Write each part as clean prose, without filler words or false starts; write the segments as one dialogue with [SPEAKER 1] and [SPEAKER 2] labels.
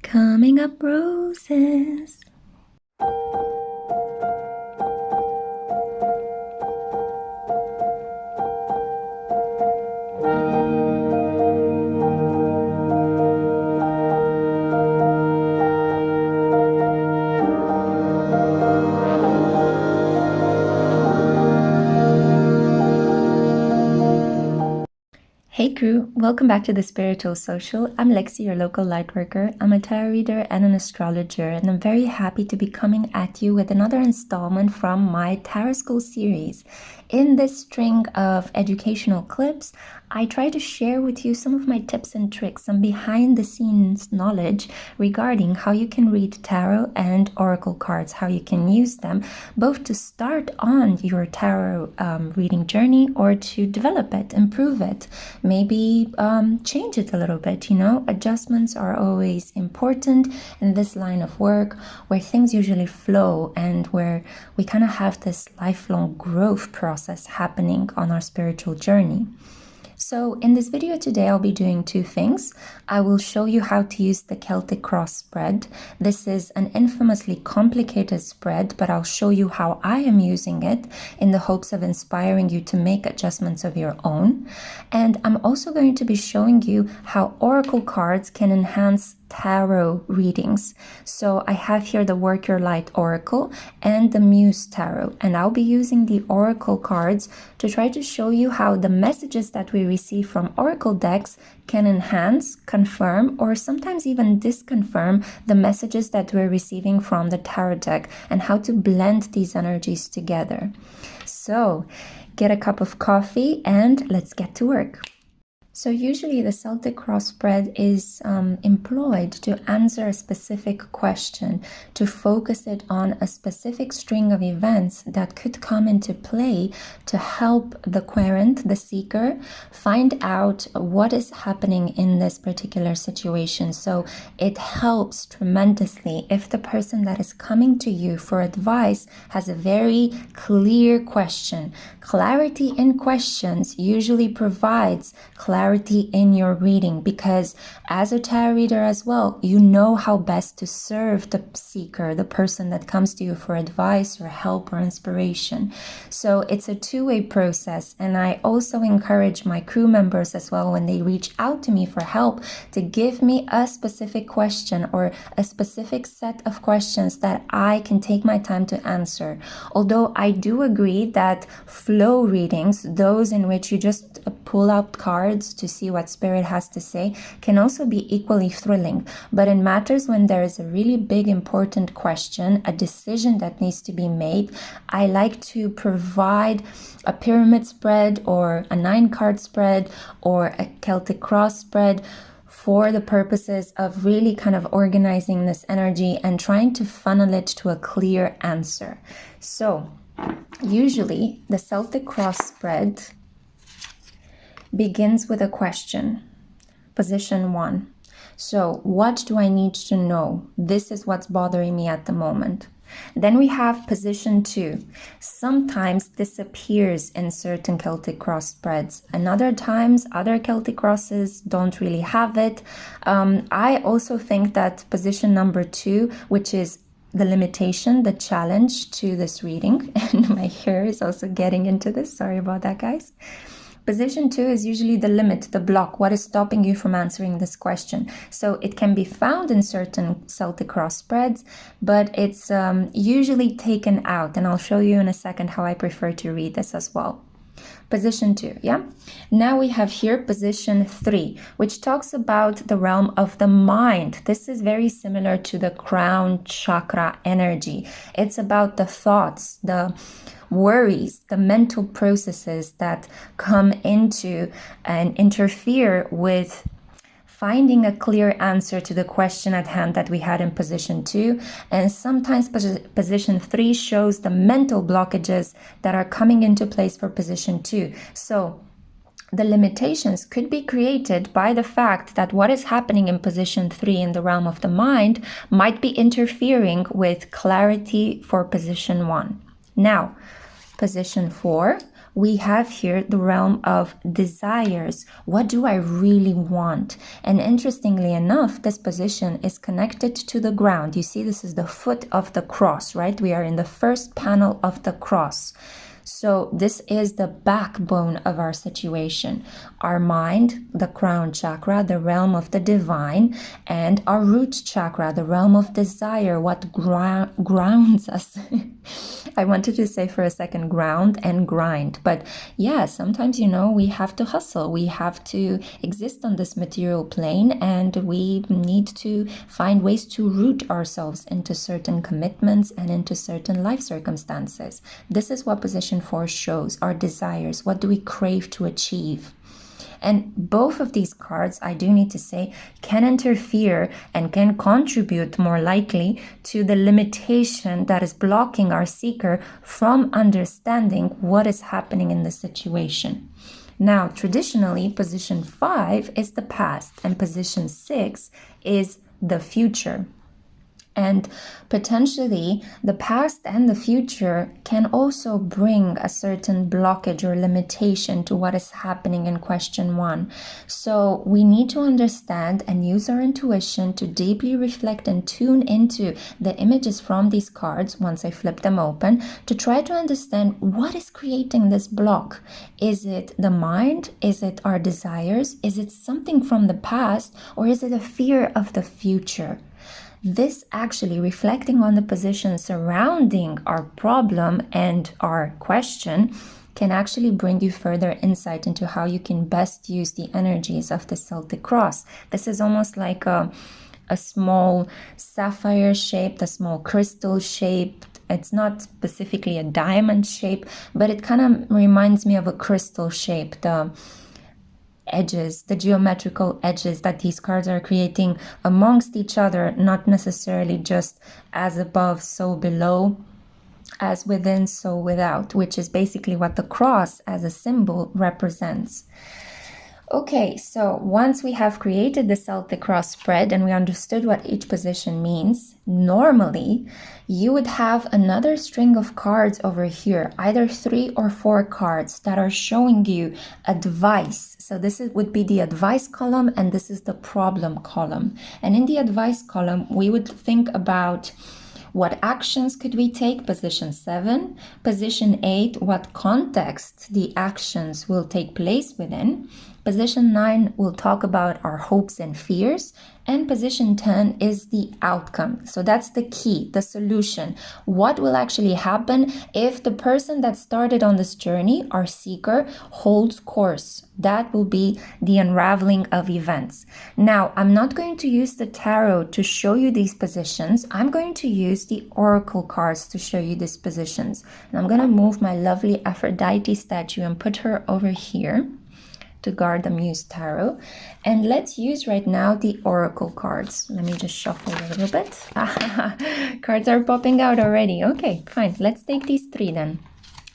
[SPEAKER 1] Coming up roses. Hey crew, welcome back to the Spiritual Social. I'm Lexi, your local lightworker. I'm a tarot reader and an astrologer, and I'm very happy to be coming at you with another installment from my Tarot School series. In this string of educational clips, I try to share with you some of my tips and tricks, some behind-the-scenes knowledge regarding how you can read tarot and oracle cards, how you can use them both to start on your tarot reading journey or to develop it, improve it, maybe change it a little bit. Adjustments are always important in this line of work where things usually flow and where we kind of have this lifelong growth process happening on our spiritual journey. So in this video today, I'll be doing two things. I will show you how to use the Celtic Cross spread. This is an infamously complicated spread, but I'll show you how I am using it in the hopes of inspiring you to make adjustments of your own. And I'm also going to be showing you how oracle cards can enhance tarot readings. So I have here the Work Your Light Oracle and the Muse Tarot, and I'll be using the oracle cards to try to show you how the messages that we receive from oracle decks can enhance, confirm, or sometimes even disconfirm the messages that we're receiving from the tarot deck, and how to blend these energies together. So get a cup of coffee and let's get to work. So usually the Celtic Cross spread is employed to answer a specific question, to focus it on a specific string of events that could come into play to help the querent, the seeker, find out what is happening in this particular situation. So it helps tremendously if the person that is coming to you for advice has a very clear question. Clarity in questions usually provides clarity in your reading, because as a tarot reader as well, you know how best to serve the seeker, the person that comes to you for advice or help or inspiration. So it's a two-way process, and I also encourage my crew members as well, when they reach out to me for help, to give me a specific question or a specific set of questions that I can take my time to answer. Although I do agree that flow readings, those in which you just pull out cards to see what spirit has to say, can also be equally thrilling. But in matters when there is a really big important question, a decision that needs to be made, I like to provide a pyramid spread or a 9-card spread or a Celtic Cross spread for the purposes of really kind of organizing this energy and trying to funnel it to a clear answer. So usually the Celtic Cross spread begins with a question. Position 1. So what do I need to know? This is what's bothering me at the moment. Then we have position 2. Sometimes this appears in certain Celtic Cross spreads, and other times other Celtic Crosses don't really have it. I also think that position number 2, which is the limitation, the challenge to this reading, and my hair is also getting into this, sorry about that guys. Position 2 is usually the limit, the block, what is stopping you from answering this question. So it can be found in certain Celtic Cross spreads, but it's usually taken out. And I'll show you in a second how I prefer to read this as well. Position 2, yeah? Now we have here position 3, which talks about the realm of the mind. This is very similar to the crown chakra energy. It's about the thoughts, the worries, the mental processes that come into and interfere with finding a clear answer to the question at hand that we had in position 2. And sometimes position 3 shows the mental blockages that are coming into place for position 2. So the limitations could be created by the fact that what is happening in position 3 in the realm of the mind might be interfering with clarity for position 1. Now, position 4, we have here the realm of desires. What do I really want? And interestingly enough, this position is connected to the ground. You see, this is the foot of the cross, right? We are in the first panel of the cross. So this is the backbone of our situation. Our mind, the crown chakra, the realm of the divine, and our root chakra, the realm of desire, what grounds us. I wanted to say for a second ground and grind, but yeah, sometimes, we have to hustle. We have to exist on this material plane, and we need to find ways to root ourselves into certain commitments and into certain life circumstances. This is what position 4 shows, our desires. What do we crave to achieve? And both of these cards, I do need to say, can interfere and can contribute more likely to the limitation that is blocking our seeker from understanding what is happening in the situation. Now, traditionally, position 5 is the past and position 6 is the future. And potentially, the past and the future can also bring a certain blockage or limitation to what is happening in question 1. So we need to understand and use our intuition to deeply reflect and tune into the images from these cards once I flip them open to try to understand what is creating this block. Is it the mind? Is it our desires? Is it something from the past? Or is it a fear of the future? This actually, reflecting on the position surrounding our problem and our question, can actually bring you further insight into how you can best use the energies of the Celtic Cross. This is almost like a small sapphire shaped, a small crystal shaped. It's not specifically a diamond shape, but it kind of reminds me of a crystal shape. Edges, the geometrical edges that these cards are creating amongst each other, not necessarily just as above, so below, as within, so without, which is basically what the cross as a symbol represents. Okay, so once we have created the Celtic Cross spread and we understood what each position means, normally you would have another string of cards over here, either 3 or 4 cards that are showing you advice. So this would be the advice column and this is the problem column. And in the advice column, we would think about what actions could we take, position 7, position 8, what context the actions will take place within. Position 9 will talk about our hopes and fears, and position 10 is the outcome. So that's the key, the solution. What will actually happen if the person that started on this journey, our seeker, holds course? That will be the unraveling of events. Now, I'm not going to use the tarot to show you these positions. I'm going to use the oracle cards to show you these positions. And I'm going to move my lovely Aphrodite statue and put her over here to guard the Muse Tarot. And let's use right now the oracle cards. Let me just shuffle a little bit. Cards are popping out already. Okay, fine. Let's take these 3 then.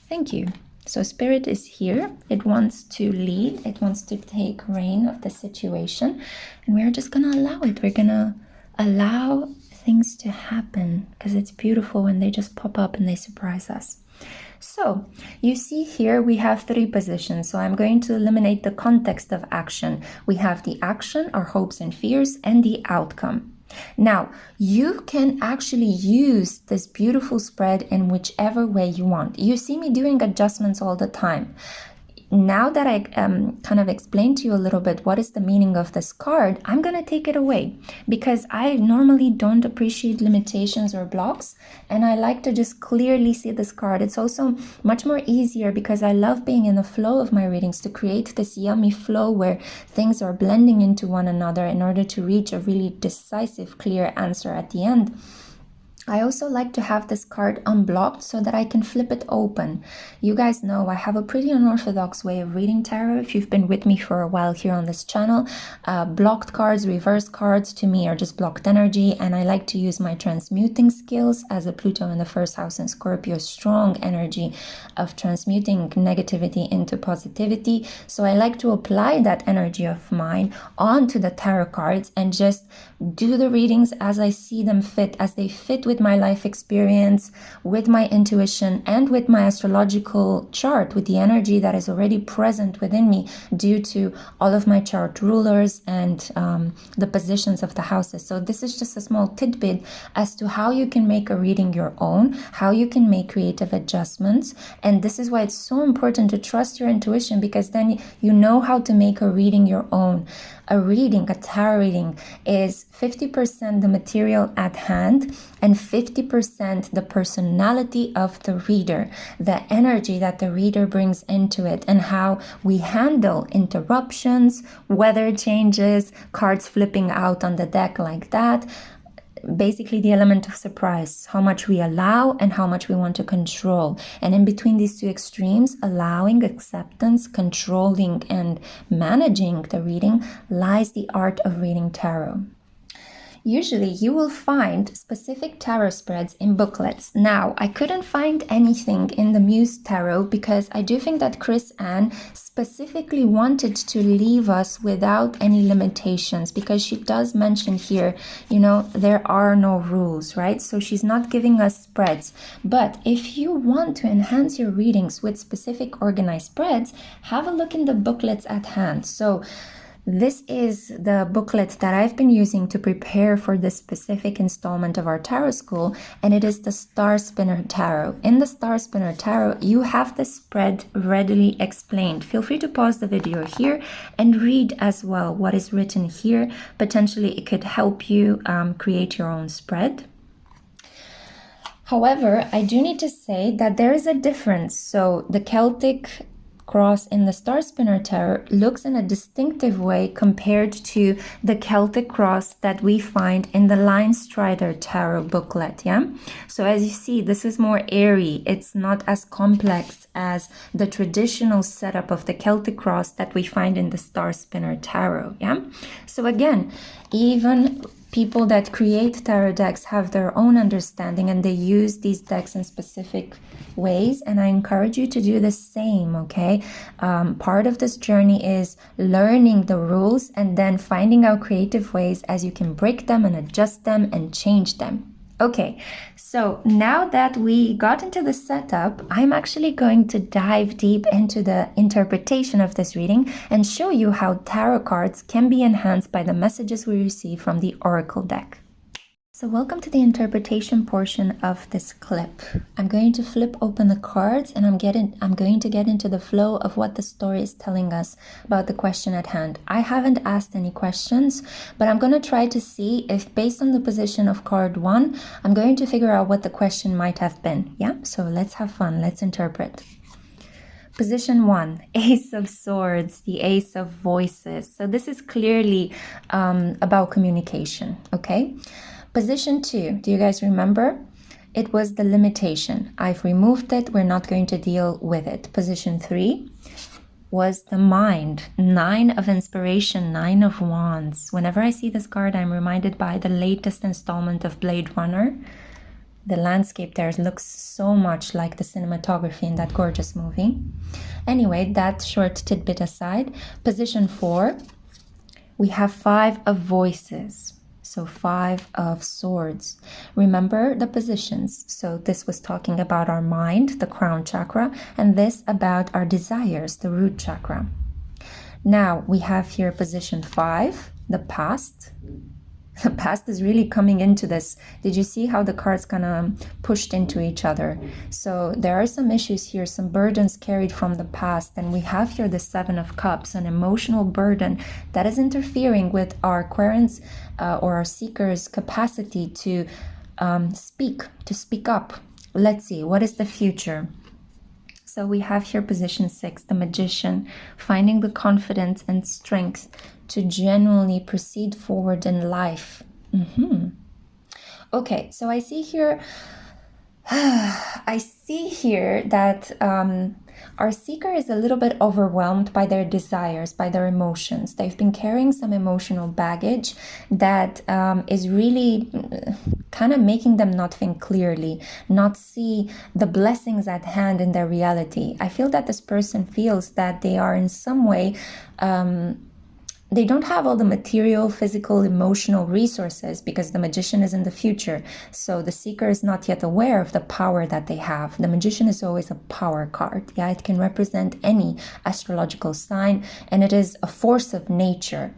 [SPEAKER 1] Thank you. So Spirit is here. It wants to lead. It wants to take reign of the situation. And we're just going to allow it. We're going to allow things to happen because it's beautiful when they just pop up and they surprise us. So you see here we have 3 positions. So I'm going to eliminate the context of action. We have the action, our hopes and fears, and the outcome. Now, you can actually use this beautiful spread in whichever way you want. You see me doing adjustments all the time. Now that I kind of explained to you a little bit what is the meaning of this card, I'm going to take it away because I normally don't appreciate limitations or blocks, and I like to just clearly see this card. It's also much more easier because I love being in the flow of my readings to create this yummy flow where things are blending into one another in order to reach a really decisive, clear answer at the end. I also like to have this card unblocked so that I can flip it open. You guys know I have a pretty unorthodox way of reading tarot. If you've been with me for a while here on this channel, blocked cards, reverse cards to me are just blocked energy, and I like to use my transmuting skills as a Pluto in the first house in Scorpio, strong energy of transmuting negativity into positivity. So I like to apply that energy of mine onto the tarot cards and just do the readings as I see them fit, as they fit with my life experience, with my intuition, and with my astrological chart, with the energy that is already present within me due to all of my chart rulers and the positions of the houses. So this is just a small tidbit as to how you can make a reading your own, how you can make creative adjustments. And this is why it's so important to trust your intuition, because then you know how to make a reading your own. A reading, a tarot reading, is 50% the material at hand and 50% the personality of the reader, the energy that the reader brings into it, and how we handle interruptions, weather changes, cards flipping out on the deck like that. Basically the element of surprise, how much we allow and how much we want to control. And in between these two extremes, allowing, acceptance, controlling, and managing the reading, lies the art of reading tarot. Usually you will find specific tarot spreads in booklets. Now, I couldn't find anything in the Muse Tarot because I do think that Chris Anne specifically wanted to leave us without any limitations, because she does mention here, you know, there are no rules, right? So she's not giving us spreads. But if you want to enhance your readings with specific organized spreads, have a look in the booklets at hand. So this is the booklet that I've been using to prepare for this specific installment of our tarot school, and it is the Star Spinner Tarot. In the Star Spinner Tarot, you have the spread readily explained. Feel free to pause the video here and read as well what is written here. Potentially, it could help you create your own spread. However, I do need to say that there is a difference. So the Celtic Cross in the Star Spinner Tarot looks in a distinctive way compared to the Celtic Cross that we find in the Line Strider Tarot booklet, yeah? So as you see, this is more airy. It's not as complex as the traditional setup of the Celtic Cross that we find in the Star Spinner Tarot, yeah? So again, even people that create tarot decks have their own understanding, and they use these decks in specific ways, and I encourage you to do the same, okay? Part of this journey is learning the rules and then finding out creative ways as you can break them and adjust them and change them. Okay, so now that we got into the setup, I'm actually going to dive deep into the interpretation of this reading and show you how tarot cards can be enhanced by the messages we receive from the Oracle deck. So welcome to the interpretation portion of this clip. I'm going to flip open the cards and I'm going to get into the flow of what the story is telling us about the question at hand. I haven't asked any questions, but I'm going to try to see if, based on the position of card 1, I'm going to figure out what the question might have been. Yeah, so let's have fun. Let's interpret. Position 1, Ace of Swords, the Ace of Voices. So this is clearly about communication, okay? Position 2, do you guys remember? It was the limitation. I've removed it. We're not going to deal with it. Position 3 was the mind. 9 of Inspiration, 9 of Wands. Whenever I see this card, I'm reminded by the latest installment of Blade Runner. The landscape there looks so much like the cinematography in that gorgeous movie. Anyway, that short tidbit aside, position 4, we have 5 of Voices. So 5 of Swords. Remember the positions. So this was talking about our mind, the crown chakra, and this about our desires, the root chakra. Now we have here position 5, the past. The past is really coming into this. Did you see how the cards kind of pushed into each other? So there are some issues here, some burdens carried from the past. And we have here the 7 of Cups, an emotional burden that is interfering with our querents or our seekers' capacity to speak up. Let's see, what is the future? So we have here position 6, the Magician, finding the confidence and strength to genuinely proceed forward in life. Okay, so I see here that our seeker is a little bit overwhelmed by their desires, by their emotions. They've been carrying some emotional baggage that is really kind of making them not think clearly, not see the blessings at hand in their reality. I feel that this person feels that they are in some way they don't have all the material, physical, emotional resources because the magician is in the future. So the seeker is not yet aware of the power that they have. The magician is always a power card. Yeah, it can represent any astrological sign, and it is a force of nature.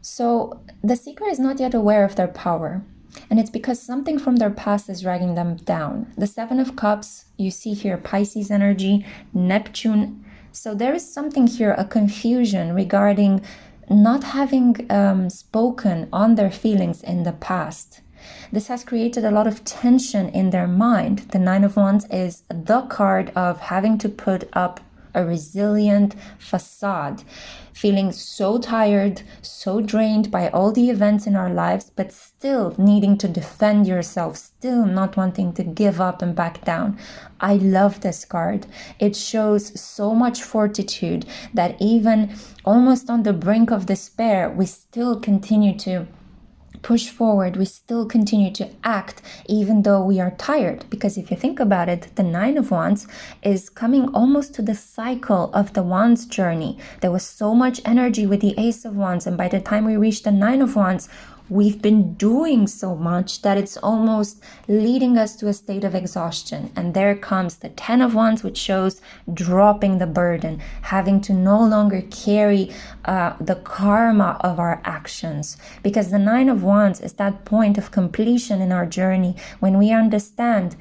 [SPEAKER 1] So the seeker is not yet aware of their power. And it's because something from their past is dragging them down. The Seven of Cups, you see here, Pisces energy, Neptune. So there is something here, a confusion regarding not having spoken on their feelings in the past. This has created a lot of tension in their mind. The Nine of Wands is the card of having to put up a resilient facade, feeling so tired, so drained by all the events in our lives, but still needing to defend yourself, still not wanting to give up and back down. I love this card. It shows so much fortitude that even almost on the brink of despair, we still continue to push forward. We still continue to act even though we are tired, because if you think about it, the Nine of Wands is coming almost to the cycle of the Wands journey. There was so much energy with the Ace of Wands, and by the time we reach the Nine of Wands, we've been doing so much that it's almost leading us to a state of exhaustion. And there comes the Ten of Wands, which shows dropping the burden, having to no longer carry the karma of our actions. Because the Nine of Wands is that point of completion in our journey when we understand,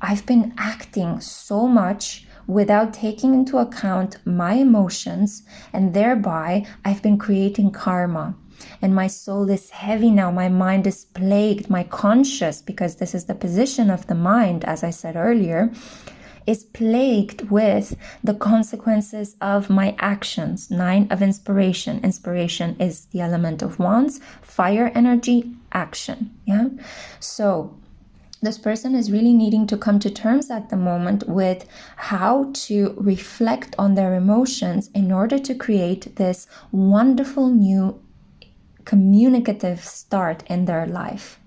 [SPEAKER 1] I've been acting so much without taking into account my emotions, and thereby I've been creating karma. And my soul is heavy now, my mind is plagued, my conscious, because this is the position of the mind, as I said earlier, is plagued with the consequences of my actions. Nine of Inspiration. Inspiration is the element of Wands, fire energy, action. Yeah. So this person is really needing to come to terms at the moment with how to reflect on their emotions in order to create this wonderful new communicative start in their life.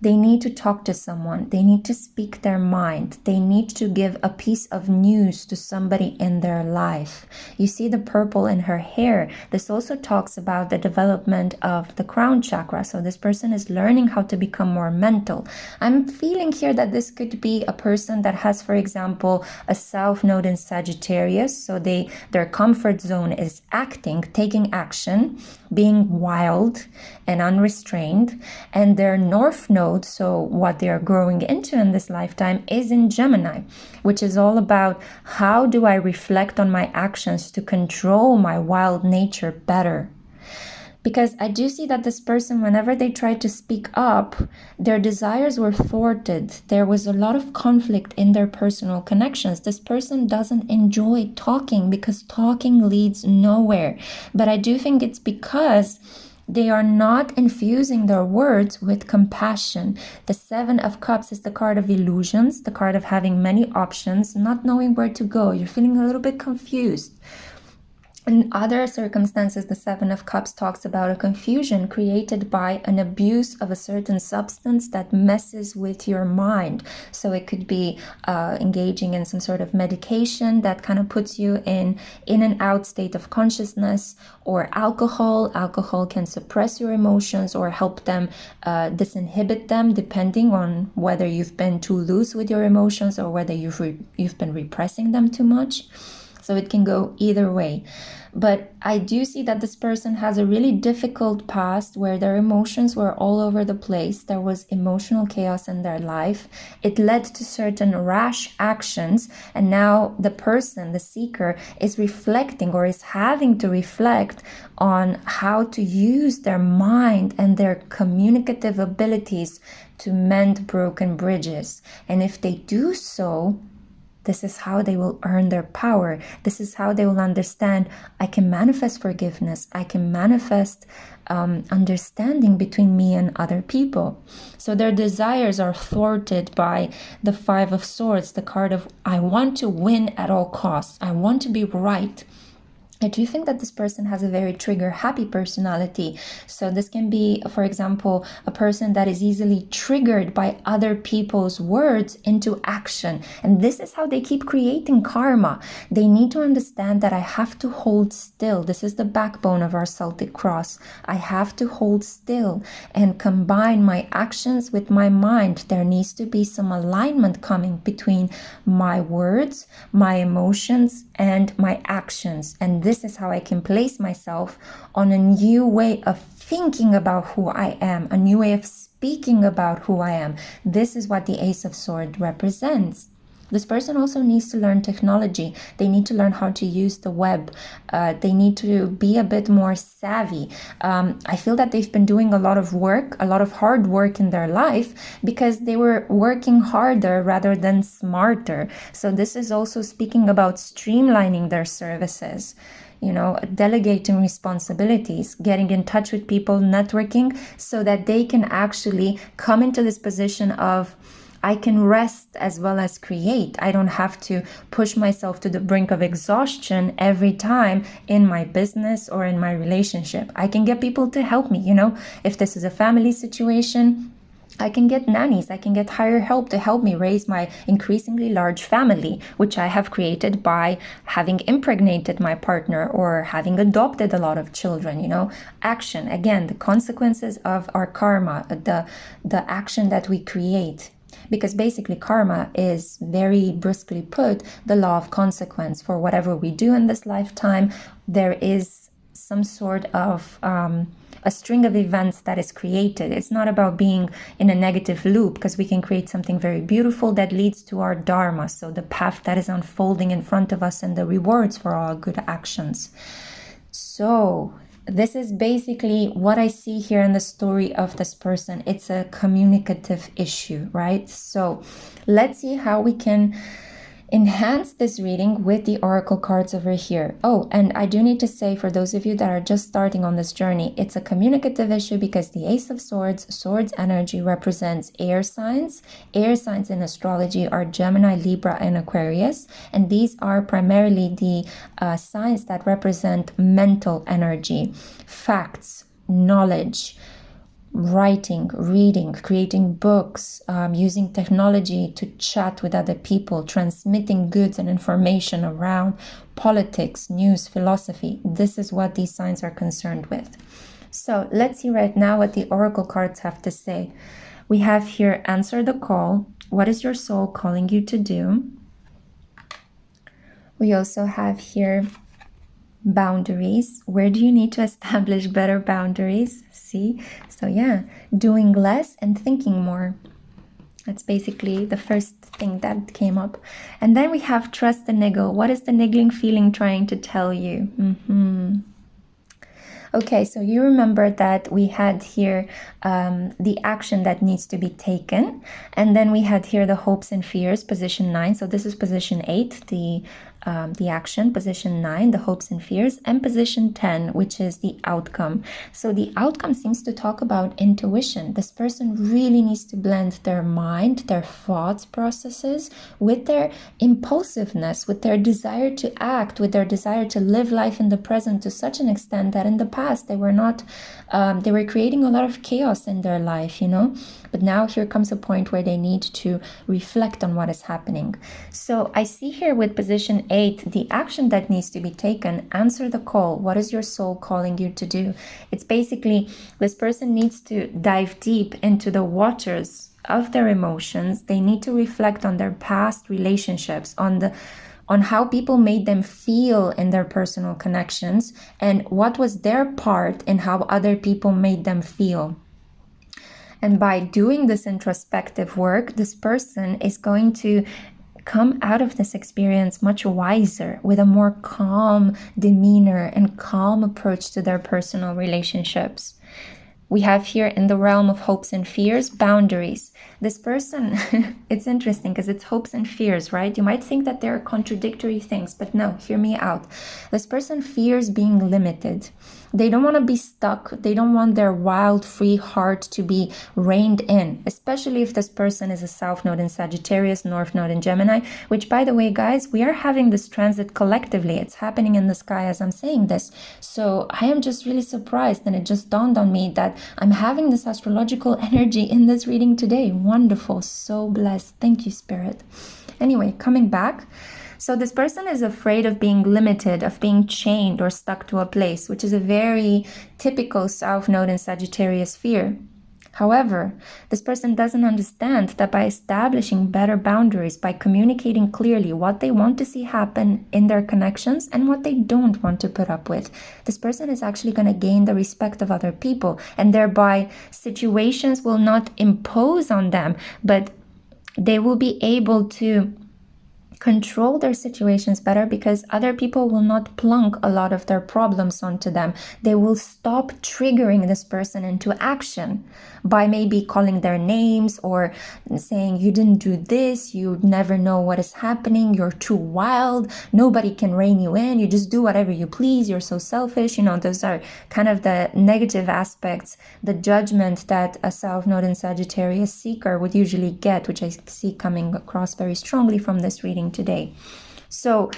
[SPEAKER 1] They need to talk to someone. They need to speak their mind. They need to give a piece of news to somebody in their life. You see the purple in her hair. This also talks about the development of the crown chakra. So this person is learning how to become more mental. I'm feeling here that this could be a person that has, for example, a south node in Sagittarius. So their comfort zone is acting, taking action, being wild and unrestrained, and their north node, so what they are growing into in this lifetime, is in Gemini, which is all about how do I reflect on my actions to control my wild nature better. Because I do see that this person, whenever they tried to speak up, their desires were thwarted. There was a lot of conflict in their personal connections. This person doesn't enjoy talking because talking leads nowhere. But I do think it's because they are not infusing their words with compassion. The Seven of Cups is the card of illusions, the card of having many options, not knowing where to go. You're feeling a little bit confused. In other circumstances, the Seven of Cups talks about a confusion created by an abuse of a certain substance that messes with your mind. So it could be engaging in some sort of medication that kind of puts you in and out state of consciousness, or alcohol. Alcohol can suppress your emotions or help them disinhibit them, depending on whether you've been too loose with your emotions or whether you've been repressing them too much. So it can go either way. But I do see that this person has a really difficult past where their emotions were all over the place. There was emotional chaos in their life. It led to certain rash actions. And now the person, the seeker, is reflecting, or is having to reflect on how to use their mind and their communicative abilities to mend broken bridges. And if they do so, this is how they will earn their power. This is how they will understand, I can manifest forgiveness. I can manifest understanding between me and other people. So their desires are thwarted by the Five of Swords, the card of, I want to win at all costs. I want to be right. I do think that this person has a very trigger-happy personality. So this can be, for example, a person that is easily triggered by other people's words into action. And this is how they keep creating karma. They need to understand that I have to hold still. This is the backbone of our Celtic Cross. I have to hold still and combine my actions with my mind. There needs to be some alignment coming between my words, my emotions, and my actions. And this is how I can place myself on a new way of thinking about who I am, a new way of speaking about who I am. This is what the Ace of Swords represents. This person also needs to learn technology. They need to learn how to use the web. They need to be a bit more savvy. I feel that they've been doing a lot of work, a lot of hard work in their life because they were working harder rather than smarter. So this is also speaking about streamlining their services, you know, delegating responsibilities, getting in touch with people, networking, so that they can actually come into this position of I can rest as well as create. I don't have to push myself to the brink of exhaustion every time in my business or in my relationship. I can get people to help me, you know, if this is a family situation, I can get nannies, I can get higher help to help me raise my increasingly large family, which I have created by having impregnated my partner or having adopted a lot of children, you know. Action, again, the consequences of our karma, the action that we create. Because basically karma is, very briskly put, the law of consequence. For whatever we do in this lifetime, there is some sort of a string of events that is created. It's not about being in a negative loop, because we can create something very beautiful that leads to our dharma, so the path that is unfolding in front of us and the rewards for our good actions. So this is basically what I see here in the story of this person. It's a communicative issue, right? So let's see how we can enhance this reading with the oracle cards over here. Oh, and I do need to say, for those of you that are just starting on this journey, it's a communicative issue because the Ace of Swords, swords energy, represents air signs. Air signs in astrology are Gemini, Libra, and Aquarius, and these are primarily the signs that represent mental energy, facts, knowledge, writing, reading, creating books, using technology to chat with other people, transmitting goods and information around politics, news, philosophy. This is what these signs are concerned with. So let's see right now what the oracle cards have to say. We have here, answer the call. What is your soul calling you to do? We also have here, boundaries. Where do you need to establish better boundaries? See? So yeah, doing less and thinking more. That's basically the first thing that came up. And then we have trust the niggle. What is the niggling feeling trying to tell you? Okay, so you remember that we had here the action that needs to be taken. And then we had here the hopes and fears, position 9. So this is position 8, the action, position 9, the hopes and fears, and position 10, which is the outcome. So the outcome seems to talk about intuition. This person really needs to blend their mind, their thoughts processes with their impulsiveness, with their desire to act, with their desire to live life in the present to such an extent that in the past they were not, they were creating a lot of chaos in their life, you know. But now here comes a point where they need to reflect on what is happening. So I see here with position 8, the action that needs to be taken, answer the call. What is your soul calling you to do? It's basically this person needs to dive deep into the waters of their emotions. They need to reflect on their past relationships, on how people made them feel in their personal connections, and what was their part in how other people made them feel. And by doing this introspective work, this person is going to come out of this experience much wiser, with a more calm demeanor and calm approach to their personal relationships. We have here in the realm of hopes and fears, boundaries. This person, it's interesting because it's hopes and fears, right? You might think that they're contradictory things, but no, hear me out. This person fears being limited. They don't want to be stuck. They don't want their wild, free heart to be reined in, especially if this person is a South Node in Sagittarius, North Node in Gemini, which, by the way, guys, we are having this transit collectively. It's happening in the sky as I'm saying this. So I am just really surprised, and it just dawned on me that I'm having this astrological energy in this reading today. Wonderful. So blessed. Thank you, Spirit. Anyway, coming back. So this person is afraid of being limited, of being chained or stuck to a place, which is a very typical South Node in Sagittarius fear. However, this person doesn't understand that by establishing better boundaries, by communicating clearly what they want to see happen in their connections and what they don't want to put up with, this person is actually going to gain the respect of other people, and thereby situations will not impose on them, but they will be able to control their situations better because other people will not plunk a lot of their problems onto them. They will stop triggering this person into action by maybe calling their names or saying, you didn't do this, you never know what is happening, you're too wild, nobody can rein you in, you just do whatever you please, you're so selfish. You know, those are kind of the negative aspects, the judgment that a South Node in Sagittarius seeker would usually get, which I see coming across very strongly from this reading today. So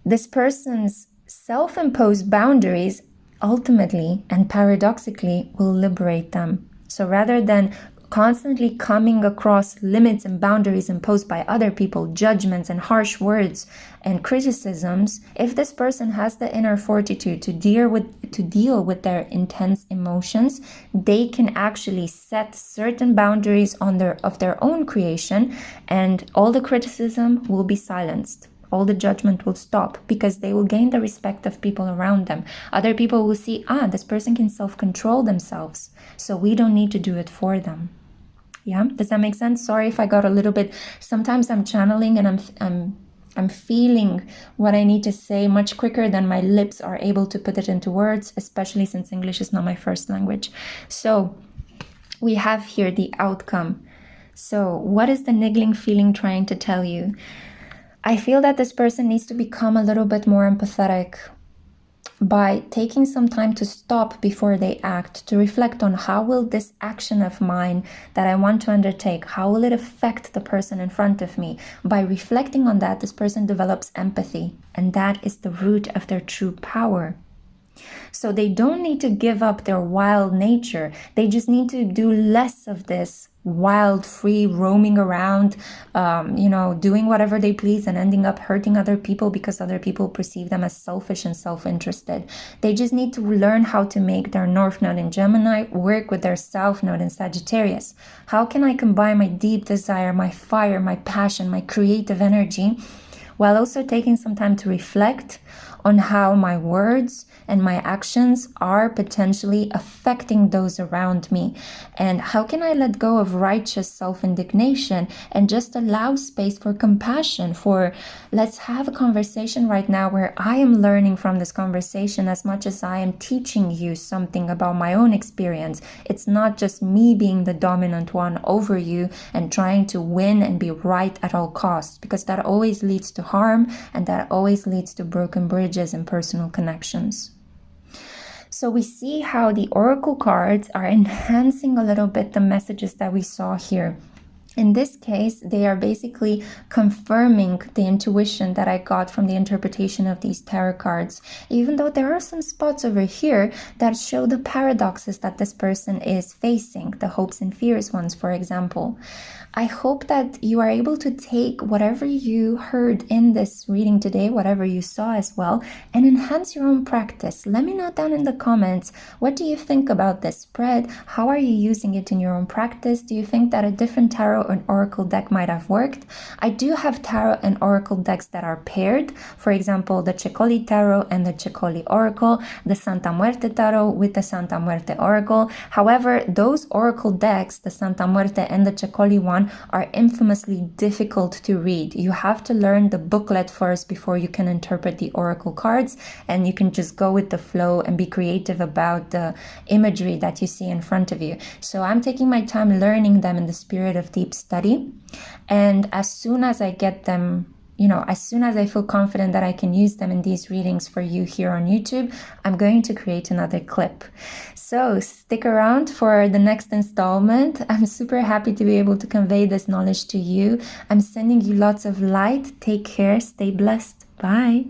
[SPEAKER 1] this person's self-imposed boundaries ultimately and paradoxically will liberate them. So rather than constantly coming across limits and boundaries imposed by other people, judgments and harsh words and criticisms, if this person has the inner fortitude to deal with their intense emotions, they can actually set certain boundaries of their own creation, and all the criticism will be silenced. All the judgment will stop because they will gain the respect of people around them. Other people will see, this person can self-control themselves, so we don't need to do it for them. Yeah, does that make sense? Sorry if I got a little bit, sometimes I'm channeling and I'm feeling what I need to say much quicker than my lips are able to put it into words, especially since English is not my first language. So we have here the outcome. So what is the niggling feeling trying to tell you? I feel that this person needs to become a little bit more empathetic by taking some time to stop before they act, to reflect on how will this action of mine that I want to undertake, how will it affect the person in front of me? By reflecting on that, this person develops empathy, and that is the root of their true power. So they don't need to give up their wild nature. They just need to do less of this wild, free roaming around, doing whatever they please and ending up hurting other people because other people perceive them as selfish and self-interested. They just need to learn how to make their North Node in Gemini work with their South Node in Sagittarius. How can I combine my deep desire, my fire, my passion, my creative energy, while also taking some time to reflect on how my words and my actions are potentially affecting those around me? And how can I let go of righteous self-indignation and just allow space for compassion, for let's have a conversation right now where I am learning from this conversation as much as I am teaching you something about my own experience. It's not just me being the dominant one over you and trying to win and be right at all costs, because that always leads to harm and that always leads to broken bridges and personal connections. So we see how the oracle cards are enhancing a little bit the messages that we saw here. In this case, they are basically confirming the intuition that I got from the interpretation of these tarot cards, even though there are some spots over here that show the paradoxes that this person is facing, the hopes and fears ones, for example. I hope that you are able to take whatever you heard in this reading today, whatever you saw as well, and enhance your own practice. Let me know down in the comments, what do you think about this spread? How are you using it in your own practice? Do you think that a different tarot and oracle deck might have worked? I do have tarot and oracle decks that are paired. For example, the Cecoli Tarot and the Cecoli Oracle, the Santa Muerte Tarot with the Santa Muerte Oracle. However, those oracle decks, the Santa Muerte and the Cecoli one, are infamously difficult to read. You have to learn the booklet first before you can interpret the oracle cards, and you can just go with the flow and be creative about the imagery that you see in front of you. So I'm taking my time learning them in the spirit of deep study, and as soon as I get them as soon as I feel confident that I can use them in these readings for you here on YouTube, I'm going to create another clip. So stick around for the next installment. I'm super happy to be able to convey this knowledge to you. I'm sending you lots of light. Take care. Stay blessed. Bye.